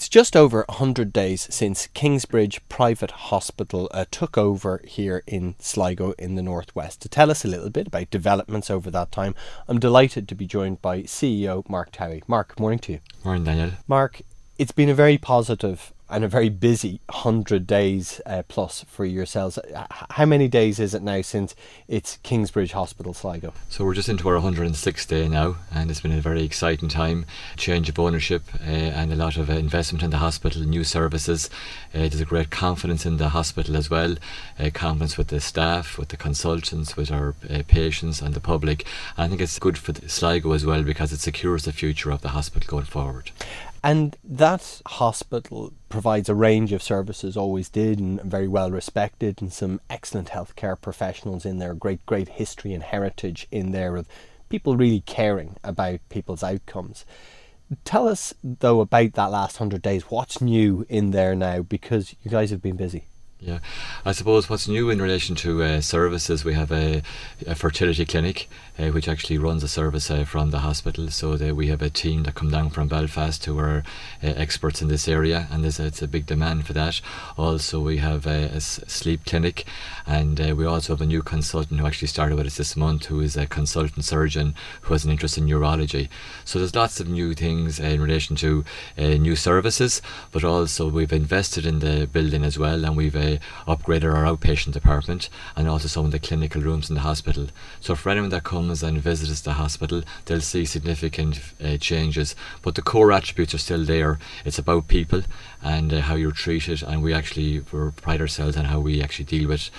It's just over 100 days since Kingsbridge Private Hospital took over here in Sligo in the northwest. To tell us a little bit about developments over that time, I'm delighted to be joined by CEO Mark Towey. Mark, good morning to you. Morning, Daniel. Mark, it's been a very positive and a very busy 100 days plus for yourselves. How many days is it now since it's Kingsbridge Hospital Sligo? So we're just into our 106th day now, and it's been a very exciting time. Change of ownership and a lot of investment in the hospital, new services. There's a great confidence in the hospital as well, confidence with the staff, with the consultants, with our patients and the public. And I think it's good for Sligo as well because it secures the future of the hospital going forward. And that hospital provides a range of services, always did, and very well respected, and some excellent healthcare professionals in there, great history and heritage in there of people really caring about people's outcomes. Tell us, though, about that last 100 days. What's new in there now? Because you guys have been busy. Yeah, I suppose what's new in relation to services, we have a fertility clinic which actually runs a service from the hospital. So we have a team that come down from Belfast who are experts in this area, and it's a big demand for that. Also, we have a sleep clinic, and we also have a new consultant who actually started with us this month, who is a consultant surgeon who has an interest in neurology. So there's lots of new things in relation to new services, but also we've invested in the building as well, and we've upgraded our outpatient department and also some of the clinical rooms in the hospital. So for anyone that comes and visits the hospital, they'll see significant changes, but the core attributes are still there. It's about people and how you're treated, and we pride ourselves on how we actually deal with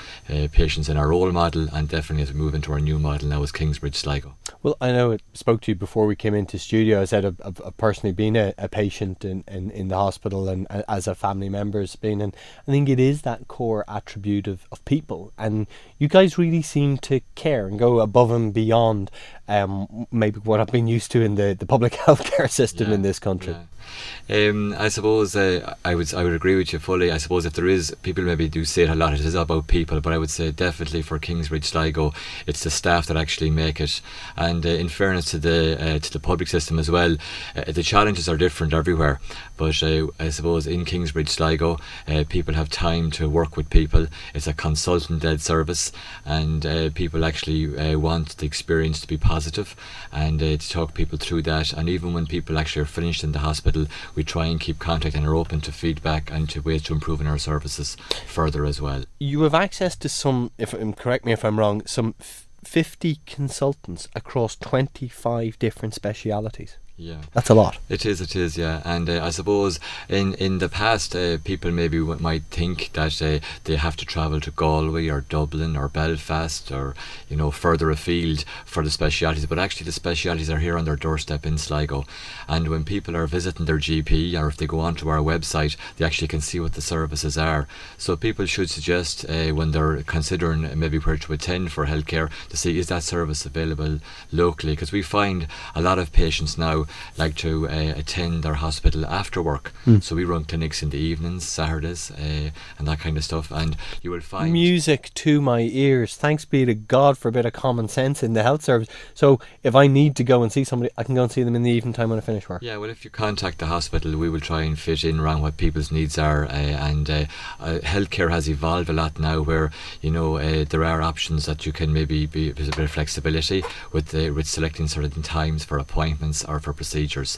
patients in our old model, and definitely as we move into our new model now as Kingsbridge Sligo. Well, I know I spoke to you before we came into studio. I said I've personally been a patient in the hospital, and as a family member has been, and I think it is that core attribute of people, and you guys really seem to care and go above and beyond maybe what I've been used to in the public healthcare system in this country. I suppose I would agree with you fully. I suppose if there is, people maybe do say it a lot, it is about people, but I would say definitely for Kingsbridge Sligo, it's the staff that actually make it. And in fairness to the public system as well, the challenges are different everywhere. But I suppose in Kingsbridge Sligo, people have time to work with people. It's a consultant-led service, and people actually want the experience to be positive and to talk people through that. And even when people actually are finished in the hospital, we try and keep contact and are open to feedback and to ways to improve in our services further as well. You have access to some, correct me if I'm wrong, some 50 consultants across 25 different specialities. Yeah, that's a lot. It is, yeah. And I suppose in the past, people maybe might think that they have to travel to Galway or Dublin or Belfast or further afield for the specialities. But actually, the specialities are here on their doorstep in Sligo. And when people are visiting their GP, or if they go onto our website, they actually can see what the services are. So people should suggest when they're considering maybe where to attend for healthcare, to see is that service available locally, because we find a lot of patients now like to attend their hospital after work. So we run clinics in the evenings, Saturdays, and that kind of stuff. And you will find music to my ears. Thanks be to God for a bit of common sense in the health service. So if I need to go and see somebody, I can go and see them in the evening time when I finish work. Yeah, well, if you contact the hospital, we will try and fit in around what people's needs are. And healthcare has evolved a lot now, where there are options that you can maybe there's a bit of flexibility with selecting certain times for appointments or for procedures.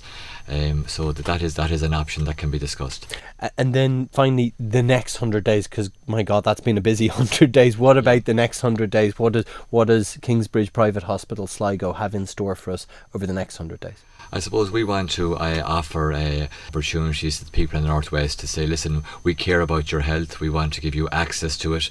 So that is an option that can be discussed. And then finally, the next 100 days, because my God, that's been a busy 100 days. What about the next 100 days? What does Kingsbridge Private Hospital Sligo have in store for us over the next 100 days? I suppose we want to offer opportunities to the people in the Northwest to say, listen, we care about your health, we want to give you access to it,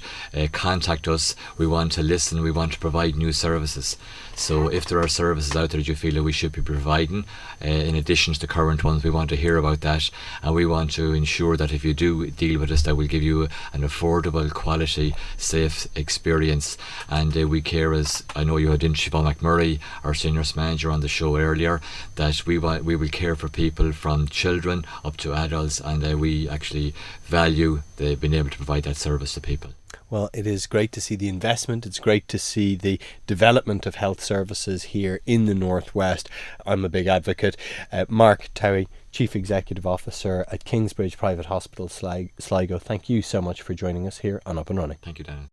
contact us, we want to listen, we want to provide new services. So if there are services out there that you feel that we should be providing, in addition to the current ones, we want to hear about that, and we want to ensure that if you do deal with us, that we'll give you an affordable, quality, safe experience. And we care, as I know you had Siobhan McMurray, our senior nurse manager, on the show earlier, that we will care for people from children up to adults, and we actually value being able to provide that service to people. Well, it is great to see the investment. It's great to see the development of health services here in the Northwest. I'm a big advocate. Mark Towey, Chief Executive Officer at Kingsbridge Private Hospital Sligo, thank you so much for joining us here on Up and Running. Thank you, Daniel.